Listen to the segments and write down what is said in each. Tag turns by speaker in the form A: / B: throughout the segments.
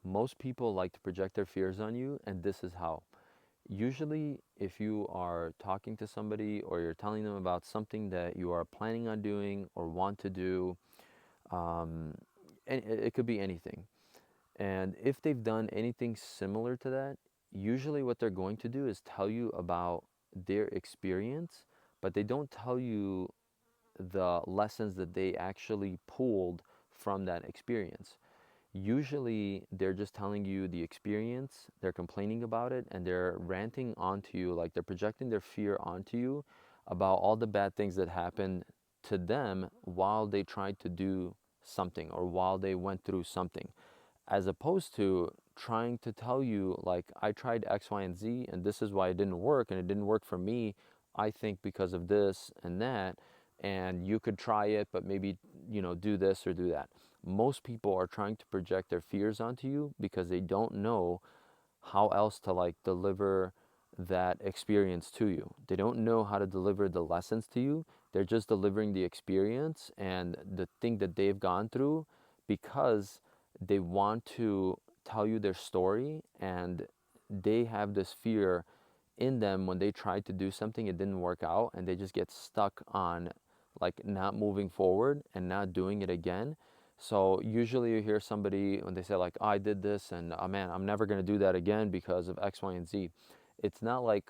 A: Most people like to project their fears on you, and this is how. Usually, if you are talking to somebody or you're telling them about something that you are planning on doing or want to do, um, and it could be anything. And if they've done anything similar to that, usually what they're going to do is tell you about their experience, but they don't tell you the lessons that they actually pulled from that experience. Usually they're just telling you the experience, they're complaining about it, and they're ranting onto you, like they're projecting their fear onto you about all the bad things that happened to them while they tried to do something or while they went through something, as opposed to trying to tell you, like, I tried X, Y, and Z, and this is why it didn't work, and it didn't work for me, I think because of this and that, and you could try it, but maybe, do this or do that. Most people are trying to project their fears onto you because they don't know how else to like deliver that experience to you. They don't know how to deliver the lessons to you. They're just delivering the experience and the thing that they've gone through because they want to tell you their story, and they have this fear in them. When they tried to do something, it didn't work out, and they just get stuck on like not moving forward and not doing it again. So usually you hear somebody when they say like, oh, I did this and oh man, I'm never going to do that again because of X, Y, and Z. It's not like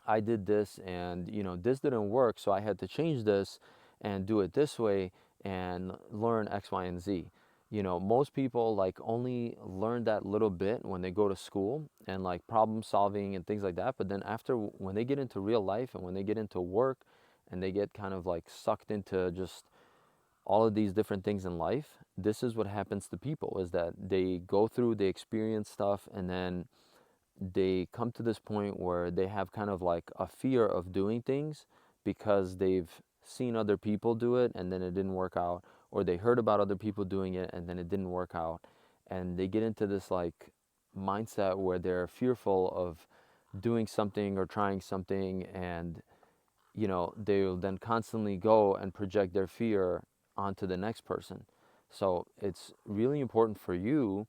A: I did this and this didn't work, so I had to change this and do it this way and learn X, Y, and Z. Most people like only learn that little bit when they go to school and like problem solving and things like that. But then after, when they get into real life and when they get into work and they get kind of like sucked into just all of these different things in life, this is what happens to people, is that they go through, they experience stuff, and then they come to this point where they have kind of like a fear of doing things because they've seen other people do it and then it didn't work out, or they heard about other people doing it and then it didn't work out, and they get into this like mindset where they're fearful of doing something or trying something, and they'll then constantly go and project their fear onto the next person. So it's really important for you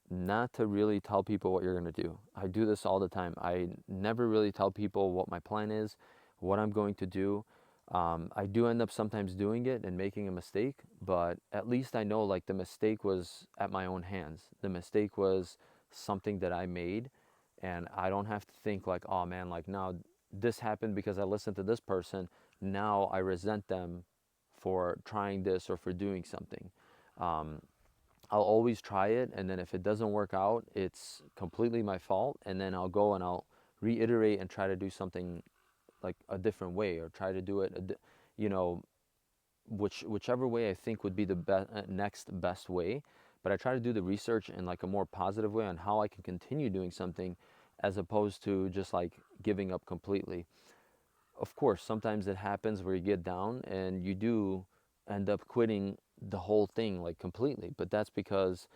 A: not to really tell people what you're going to do. I do this all the time. I never really tell people what my plan is, what I'm going to do. I do end up sometimes doing it and making a mistake, but at least I know like the mistake was at my own hands. The mistake was something that I made, and I don't have to think like, oh man, like now this happened because I listened to this person. Now I resent them for trying this or for doing something. Um, I'll always try it, and then if it doesn't work out, it's completely my fault. And then I'll go and I'll reiterate and try to do something like a different way, or try to do it, you know, whichever way I think would be the next best way. But I try to do the research in like a more positive way on how I can continue doing something, as opposed to just like giving up completely. Of course, sometimes it happens where you get down and you do end up quitting the whole thing like completely, but that's because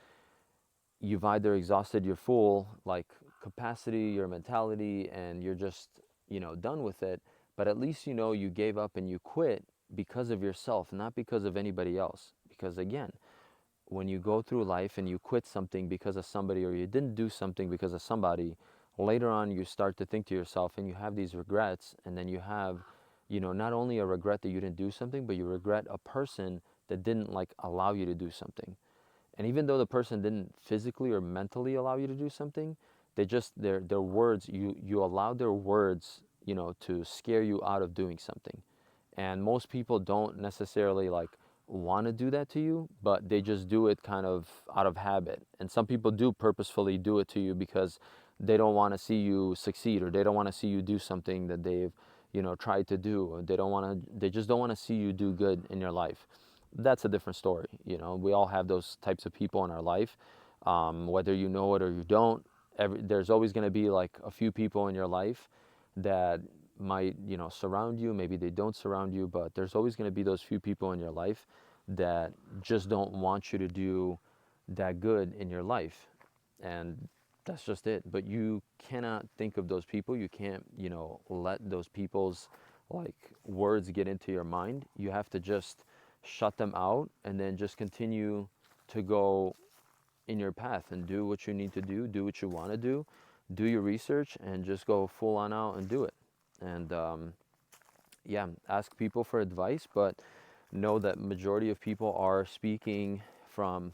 A: you've either exhausted your full like capacity, your mentality, and you're just, done with it. But at least you gave up and you quit because of yourself, not because of anybody else. Because again, when you go through life and you quit something because of somebody, or you didn't do something because of somebody, later on you start to think to yourself and you have these regrets, and then you have, not only a regret that you didn't do something, but you regret a person that didn't like allow you to do something. And even though the person didn't physically or mentally allow you to do something, they just their words, you allowed their words, to scare you out of doing something. And most people don't necessarily like want to do that to you, but they just do it kind of out of habit. And some people do purposefully do it to you because they don't want to see you succeed, or they don't want to see you do something that they've, tried to do, or they just don't want to see you do good in your life. That's a different story. We all have those types of people in our life, whether you know it or you don't. There's always going to be like a few people in your life that might, surround you. Maybe they don't surround you, but there's always going to be those few people in your life that just don't want you to do that good in your life. And that's just it. But you cannot think of those people. You can't, let those people's like words get into your mind. You have to just shut them out and then just continue to go in your path and do what you need to do what you want to do your research, and just go full on out and do it. And yeah, ask people for advice, but know that majority of people are speaking from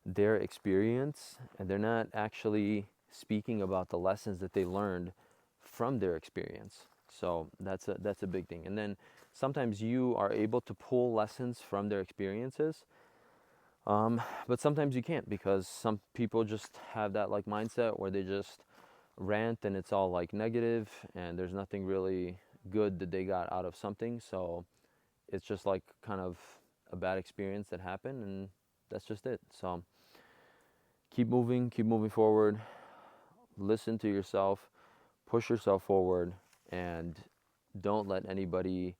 A: their experience, and they're not actually speaking about the lessons that they learned from their experience. So that's a big thing. And then sometimes you are able to pull lessons from their experiences, but sometimes you can't, because some people just have that like mindset where they just rant and it's all like negative and there's nothing really good that they got out of something. So it's just like kind of a bad experience that happened, and that's just it. So keep moving forward, listen to yourself, push yourself forward, and don't let anybody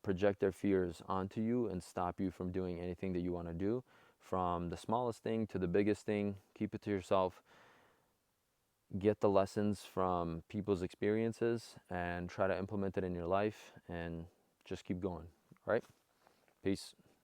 A: project their fears onto you and stop you from doing anything that you want to do. From the smallest thing to the biggest thing, keep it to yourself. Get the lessons from people's experiences and try to implement it in your life, and just keep going. All right? Peace.